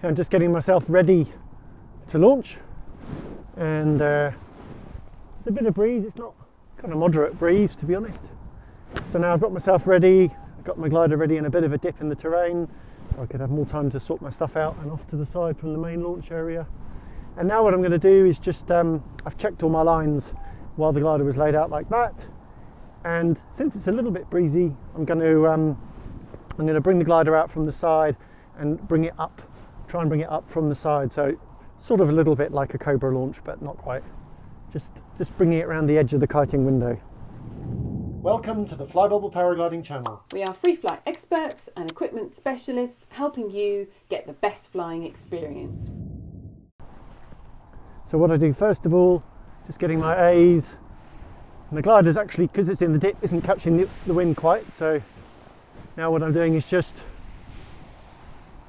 I'm just getting myself ready to launch, and there's a bit of breeze. It's not kind of moderate breeze, to be honest. So now I've got myself ready, I've got my glider ready and a bit of a dip in the terrain, so I could have more time to sort my stuff out, and off to the side from the main launch area. And now what I'm going to do is just, I've checked all my lines while the glider was laid out like that, and since it's a little bit breezy, I'm going to bring the glider out from the side and bring it up, try and bring it up from the side, so sort of a little bit like a Cobra launch, but not quite. Just bringing it around the edge of the kiting window. Welcome to the Flybubble Paragliding channel. We are free flight experts and equipment specialists helping you get the best flying experience. So what I do first of all, just getting my A's, and the glider's actually, because it's in the dip, isn't catching the wind quite, so now what I'm doing is just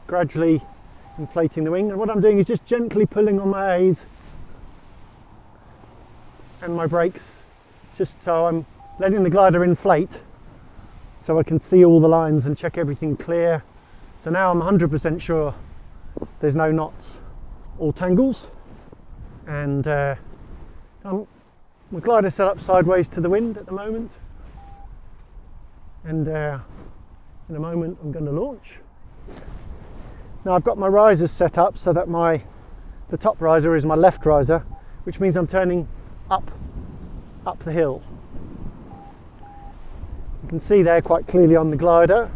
gradually inflating the wing, and what I'm doing is just gently pulling on my A's and my brakes, just so I'm letting the glider inflate so I can see all the lines and check everything clear. So now I'm 100% sure there's no knots or tangles, and my glider set up sideways to the wind at the moment, and in a moment I'm going to launch. Now I've got my risers set up so that the top riser is my left riser, which means I'm turning up the hill. You can see there quite clearly on the glider.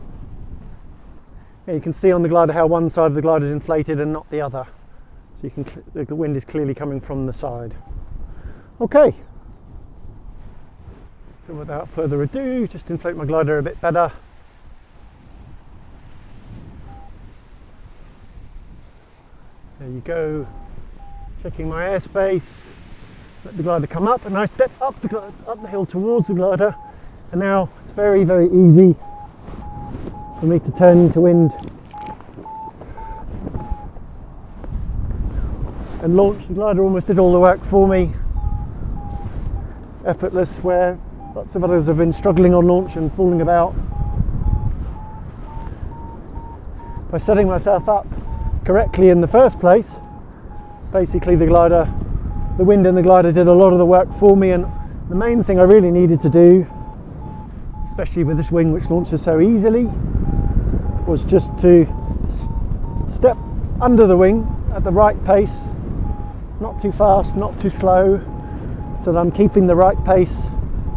Yeah, you can see on the glider how one side of the glider is inflated and not the other. So you can the wind is clearly coming from the side. Okay. So without further ado, just inflate my glider a bit better. There you go. Checking my airspace. Let the glider come up, and I step up the hill towards the glider, and now it's very, very easy for me to turn into wind and launch. The glider almost did all the work for me, effortless, where lots of others have been struggling on launch and falling about. By setting myself up correctly in the first place, basically the wind and the glider did a lot of the work for me, and the main thing I really needed to do, especially with this wing which launches so easily, was just to step under the wing at the right pace, not too fast, not too slow, so that I'm keeping the right pace,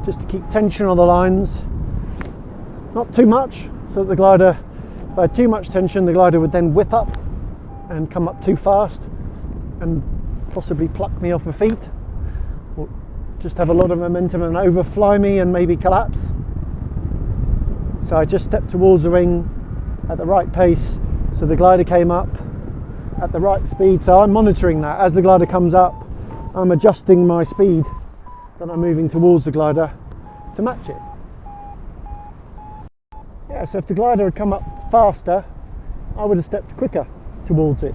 just to keep tension on the lines, not too much, so that the glider, if I had too much tension, the glider would then whip up and come up too fast and possibly pluck me off my feet, or just have a lot of momentum and overfly me and maybe collapse. So I just stepped towards the wing at the right pace, so the glider came up at the right speed. So I'm monitoring that as the glider comes up, I'm adjusting my speed that I'm moving towards the glider to match it. Yeah, so if the glider had come up faster, I would have stepped quicker towards it,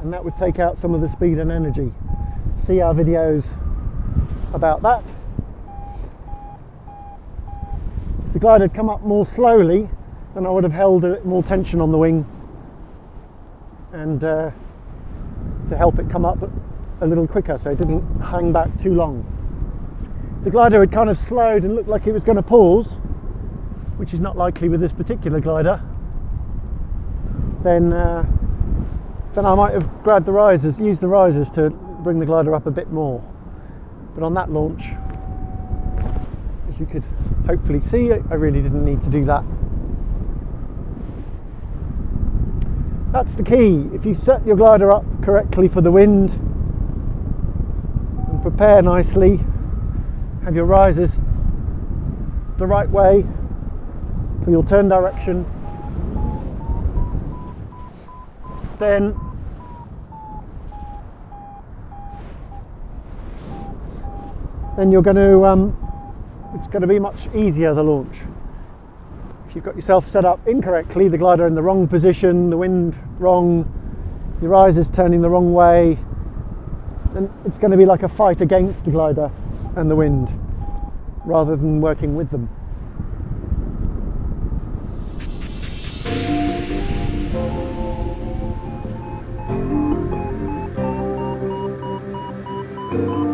and that would take out some of the speed and energy. See our videos about that. If the glider had come up more slowly, then I would have held a bit more tension on the wing, and to help it come up a little quicker so it didn't hang back too long. If the glider had kind of slowed and looked like it was going to pause, which is not likely with this particular glider, then I might have grabbed the risers, used the risers to bring the glider up a bit more. But on that launch, as you could hopefully see, I really didn't need to do that. That's the key. If you set your glider up correctly for the wind and prepare nicely, have your risers the right way for your turn direction, then you're going to it's going to be much easier, the launch. If you've got yourself set up incorrectly, the glider in the wrong position, the wind wrong, your risers turning the wrong way, then it's going to be like a fight against the glider and the wind rather than working with them. Bye.